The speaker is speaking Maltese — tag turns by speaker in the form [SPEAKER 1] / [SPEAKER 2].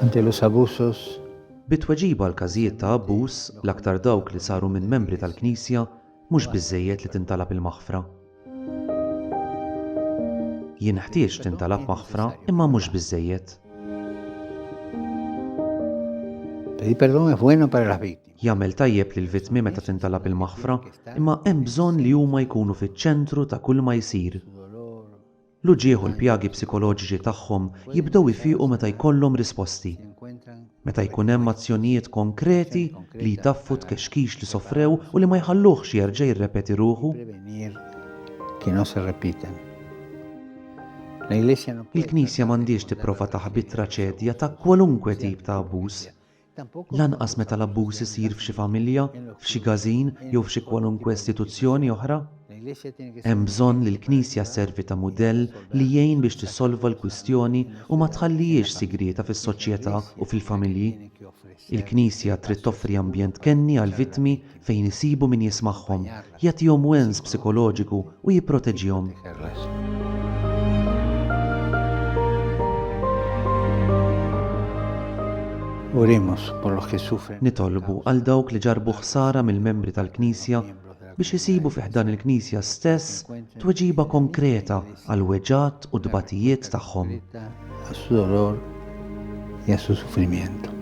[SPEAKER 1] ante los abusos
[SPEAKER 2] Bit-tweġiba l-każijiet ta' abbuż l-aktar dawk li saru minn membri tal-Knisja mhux biżżejjed li tintalab il-maħfra. Jien ħtieġ tintalab maħfra imma mhux biżżejjed.
[SPEAKER 1] pedir perdón es bueno para las víctimas.
[SPEAKER 2] Jagħmel tajjeb lil vittmi meta tintalab il-maħfra, imma hemm bżonn li huma jkunu fiċ-ċentru ta' kull ma jsir. L-uġieħ u l-pjagi psikoloġiċi tagħhom jibdew ifiequ meta jkollhom risposti. Meta jkun hemm azzjonijiet konkreti li jtaffu tkexkix li sofrew u li ma jħalluhx jerġa' jirrepeti ruħu. Il-Knisja m'għandix tipprova taħbit traċedja ta' kwalunkwe tip ta' abbuż. Lanqas meta l-abbuż isir f'xi familja, f'xi gażin jew f'xi kwalunkwe istituzzjoni oħra. Hemm bżonn li l-Knisja sservi ta' mudell li jgħin biex tissolva l-kwistjoni u ma tħallihiex sigrita fis-soċjetà u fil-familji. Il-Knisja trid toffri ambjent kenni għal vittmi fejn isibu min jismagħhom, jagħtihom wens psikoloġiku u jipproteġihom. Nitolbu għal dawk li ġarbu ħsara mill-membri tal-Knisja biex isibu fih dan il-Knisja stess tweġiba konkreta għal weġat u dbatijiet tagħhom.
[SPEAKER 1] A su dolor y a su sufrimiento.